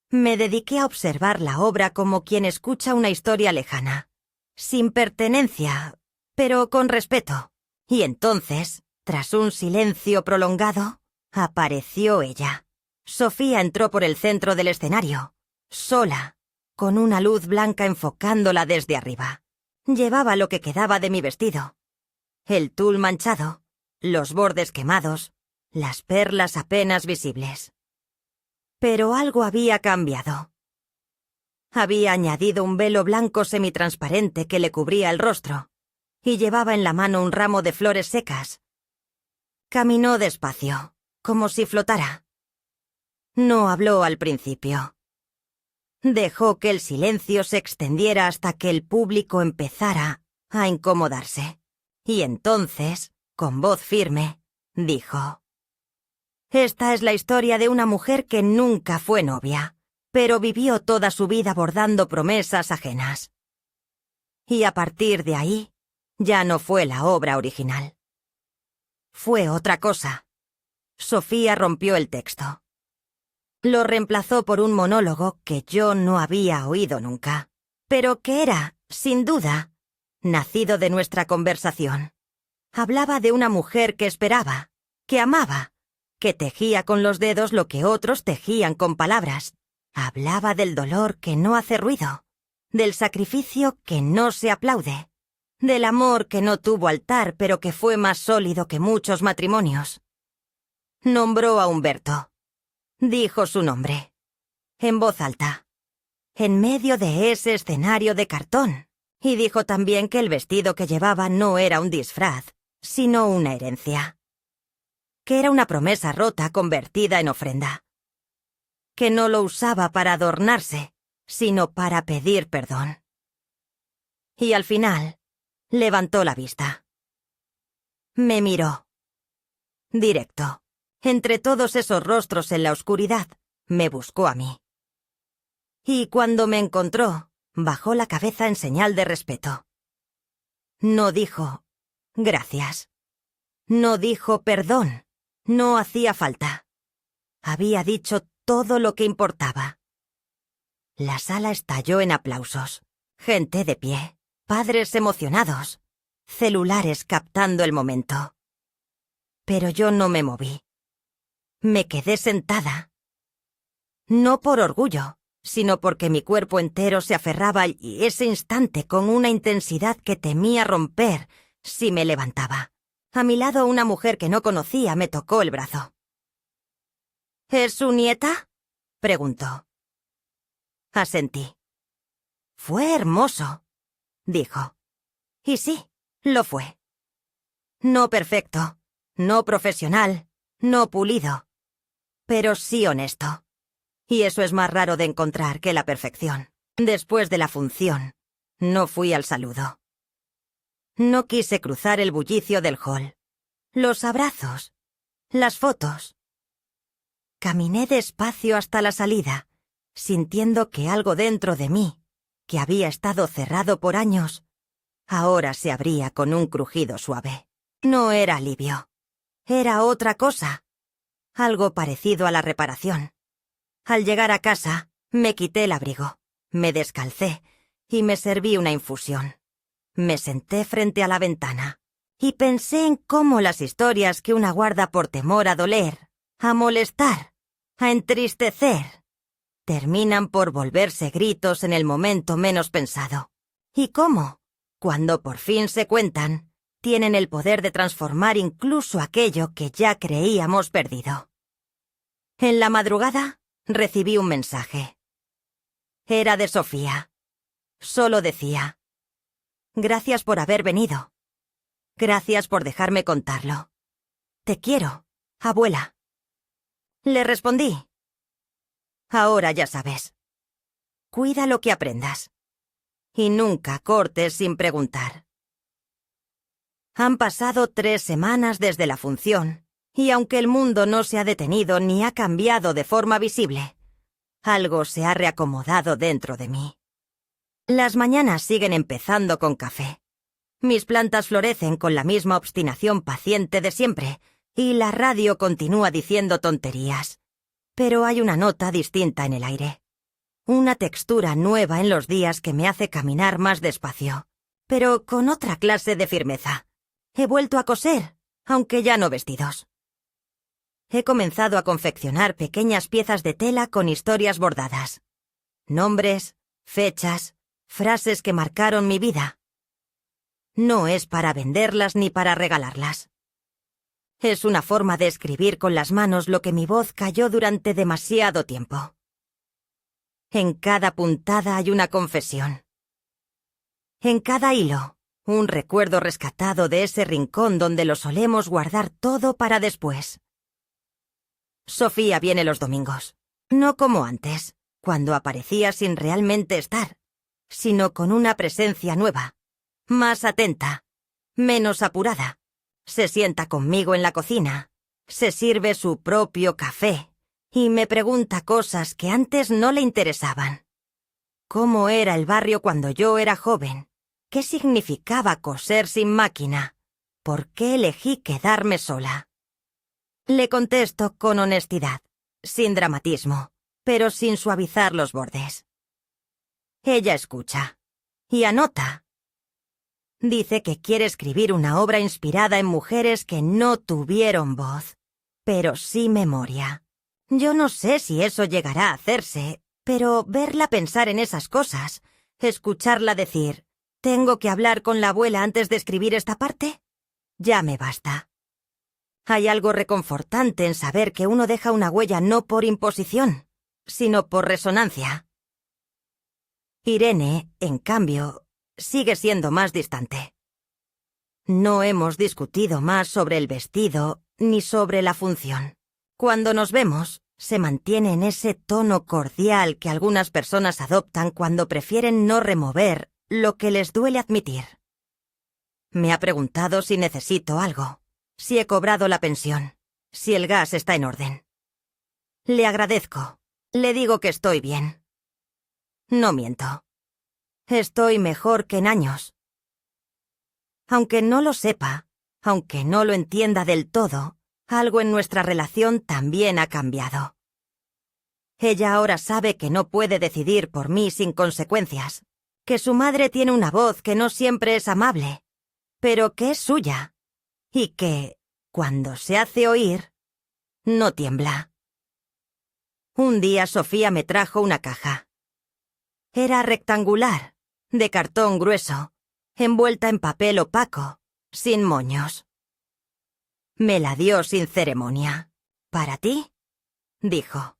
Me dediqué a observar la obra como quien escucha una historia lejana. Sin pertenencia, pero con respeto. Y entonces, tras un silencio prolongado, apareció ella. Sofía entró por el centro del escenario, sola, con una luz blanca enfocándola desde arriba. Llevaba lo que quedaba de mi vestido. El tul manchado, los bordes quemados, las perlas apenas visibles. Pero algo había cambiado. Había añadido un velo blanco semitransparente que le cubría el rostro, y llevaba en la mano un ramo de flores secas. Caminó despacio, como si flotara. No habló al principio. Dejó que el silencio se extendiera hasta que el público empezara a incomodarse. Y entonces, con voz firme, dijo: «Esta es la historia de una mujer que nunca fue novia, pero vivió toda su vida bordando promesas ajenas. Y a partir de ahí, ya no fue la obra original. Fue otra cosa». Sofía rompió el texto. Lo reemplazó por un monólogo que yo no había oído nunca, pero que era, sin duda, nacido de nuestra conversación. Hablaba de una mujer que esperaba, que amaba, que tejía con los dedos lo que otros tejían con palabras. Hablaba del dolor que no hace ruido, del sacrificio que no se aplaude, del amor que no tuvo altar pero que fue más sólido que muchos matrimonios. Nombró a Humberto. Dijo su nombre, en voz alta, en medio de ese escenario de cartón, y dijo también que el vestido que llevaba no era un disfraz, sino una herencia. Que era una promesa rota convertida en ofrenda. Que no lo usaba para adornarse, sino para pedir perdón. Y al final, levantó la vista. Me miró. Directo. Entre todos esos rostros en la oscuridad, me buscó a mí. Y cuando me encontró, bajó la cabeza en señal de respeto. No dijo gracias. No dijo perdón. No hacía falta. Había dicho todo lo que importaba. La sala estalló en aplausos. Gente de pie, padres emocionados, celulares captando el momento. Pero yo no me moví. Me quedé sentada. No por orgullo, sino porque mi cuerpo entero se aferraba a ese instante con una intensidad que temía romper si me levantaba. A mi lado una mujer que no conocía me tocó el brazo. «¿Es su nieta?», preguntó. Asentí. «Fue hermoso», dijo. Y sí, lo fue. No perfecto, no profesional, no pulido, pero sí honesto. Y eso es más raro de encontrar que la perfección. Después de la función, no fui al saludo. No quise cruzar el bullicio del hall. Los abrazos, las fotos. Caminé despacio hasta la salida, sintiendo que algo dentro de mí, que había estado cerrado por años, ahora se abría con un crujido suave. No era alivio. Era otra cosa. Algo parecido a la reparación. Al llegar a casa, me quité el abrigo, me descalcé y me serví una infusión. Me senté frente a la ventana y pensé en cómo las historias que una guarda por temor a doler, a molestar, a entristecer, terminan por volverse gritos en el momento menos pensado. Y cómo, cuando por fin se cuentan, tienen el poder de transformar incluso aquello que ya creíamos perdido. En la madrugada, recibí un mensaje. Era de Sofía. Solo decía: «Gracias por haber venido. Gracias por dejarme contarlo. Te quiero, abuela». Le respondí: «Ahora ya sabes. Cuida lo que aprendas. Y nunca cortes sin preguntar». Han pasado 3 semanas desde la función, y aunque el mundo no se ha detenido ni ha cambiado de forma visible, algo se ha reacomodado dentro de mí. Las mañanas siguen empezando con café. Mis plantas florecen con la misma obstinación paciente de siempre, y la radio continúa diciendo tonterías. Pero hay una nota distinta en el aire. Una textura nueva en los días que me hace caminar más despacio, pero con otra clase de firmeza. He vuelto a coser, aunque ya no vestidos. He comenzado a confeccionar pequeñas piezas de tela con historias bordadas. Nombres, fechas, frases que marcaron mi vida. No es para venderlas ni para regalarlas. Es una forma de escribir con las manos lo que mi voz calló durante demasiado tiempo. En cada puntada hay una confesión. En cada hilo, un recuerdo rescatado de ese rincón donde lo solemos guardar todo para después. Sofía viene los domingos, no como antes, cuando aparecía sin realmente estar, sino con una presencia nueva, más atenta, menos apurada. Se sienta conmigo en la cocina, se sirve su propio café y me pregunta cosas que antes no le interesaban. ¿Cómo era el barrio cuando yo era joven? ¿Qué significaba coser sin máquina? ¿Por qué elegí quedarme sola? Le contesto con honestidad, sin dramatismo, pero sin suavizar los bordes. Ella escucha y anota. Dice que quiere escribir una obra inspirada en mujeres que no tuvieron voz, pero sí memoria. Yo no sé si eso llegará a hacerse, pero verla pensar en esas cosas, escucharla decir, ¿tengo que hablar con la abuela antes de escribir esta parte? Ya me basta. Hay algo reconfortante en saber que uno deja una huella no por imposición, sino por resonancia. Irene, en cambio, sigue siendo más distante. No hemos discutido más sobre el vestido ni sobre la función. Cuando nos vemos, se mantiene en ese tono cordial que algunas personas adoptan cuando prefieren no remover lo que les duele admitir. Me ha preguntado si necesito algo, si he cobrado la pensión, si el gas está en orden. Le agradezco. Le digo que estoy bien. No miento. Estoy mejor que en años. Aunque no lo sepa, aunque no lo entienda del todo, algo en nuestra relación también ha cambiado. Ella ahora sabe que no puede decidir por mí sin consecuencias, que su madre tiene una voz que no siempre es amable, pero que es suya, y que, cuando se hace oír, no tiembla. Un día Sofía me trajo una caja. Era rectangular, de cartón grueso, envuelta en papel opaco, sin moños. Me la dio sin ceremonia. ¿Para ti?, dijo.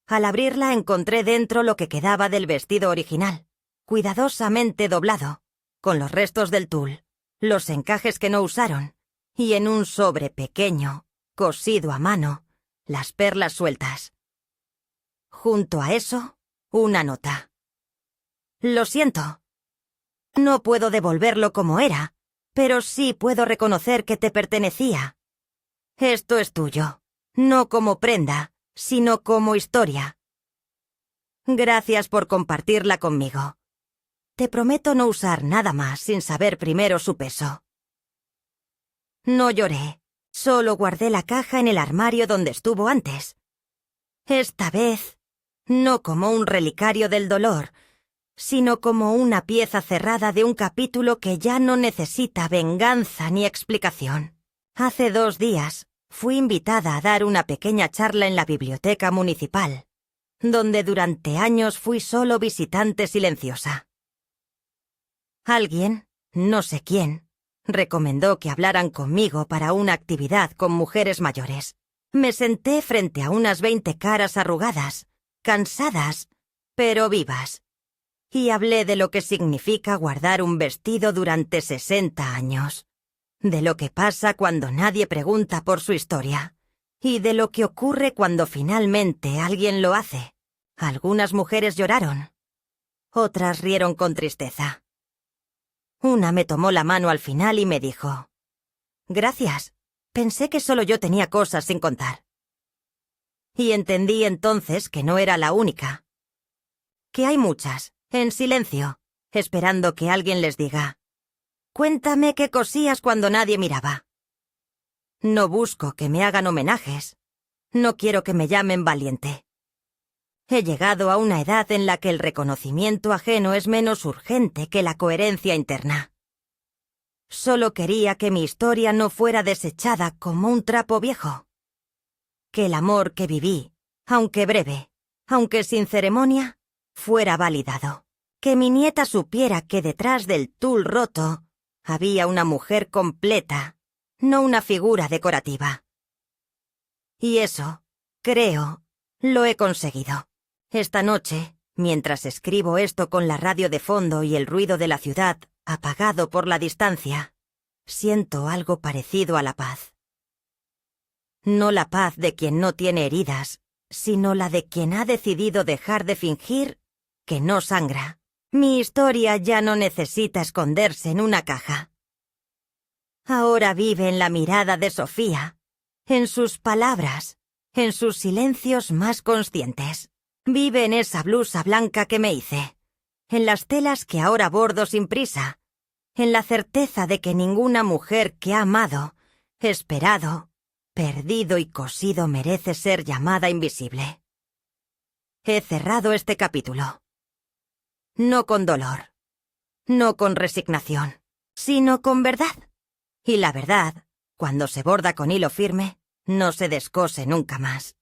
Al abrirla encontré dentro lo que quedaba del vestido original, cuidadosamente doblado, con los restos del tul, los encajes que no usaron, y en un sobre pequeño, cosido a mano, las perlas sueltas. Junto a eso, una nota. Lo siento. No puedo devolverlo como era, pero sí puedo reconocer que te pertenecía. Esto es tuyo, no como prenda, sino como historia. Gracias por compartirla conmigo. Te prometo no usar nada más sin saber primero su peso. No lloré, solo guardé la caja en el armario donde estuvo antes. Esta vez, no como un relicario del dolor, sino como una pieza cerrada de un capítulo que ya no necesita venganza ni explicación. Hace 2 días fui invitada a dar una pequeña charla en la biblioteca municipal, donde durante años fui solo visitante silenciosa. Alguien, no sé quién, recomendó que hablaran conmigo para una actividad con mujeres mayores. Me senté frente a unas 20 caras arrugadas, cansadas, pero vivas. Y hablé de lo que significa guardar un vestido durante 60 años, de lo que pasa cuando nadie pregunta por su historia, y de lo que ocurre cuando finalmente alguien lo hace. Algunas mujeres lloraron, otras rieron con tristeza. Una me tomó la mano al final y me dijo: «Gracias, pensé que solo yo tenía cosas sin contar». Y entendí entonces que no era la única, que hay muchas, en silencio, esperando que alguien les diga: «Cuéntame qué cosías cuando nadie miraba». No busco que me hagan homenajes. No quiero que me llamen valiente. He llegado a una edad en la que el reconocimiento ajeno es menos urgente que la coherencia interna. Solo quería que mi historia no fuera desechada como un trapo viejo. Que el amor que viví, aunque breve, aunque sin ceremonia, fuera validado, que mi nieta supiera que detrás del tul roto había una mujer completa, no una figura decorativa. Y eso, creo, lo he conseguido. Esta noche, mientras escribo esto con la radio de fondo y el ruido de la ciudad apagado por la distancia, siento algo parecido a la paz. No la paz de quien no tiene heridas, sino la de quien ha decidido dejar de fingir que no sangra. Mi historia ya no necesita esconderse en una caja. Ahora vive en la mirada de Sofía, en sus palabras, en sus silencios más conscientes. Vive en esa blusa blanca que me hice, en las telas que ahora bordo sin prisa, en la certeza de que ninguna mujer que ha amado, esperado, perdido y cosido merece ser llamada invisible. He cerrado este capítulo. No con dolor, no con resignación, sino con verdad. Y la verdad, cuando se borda con hilo firme, no se descose nunca más.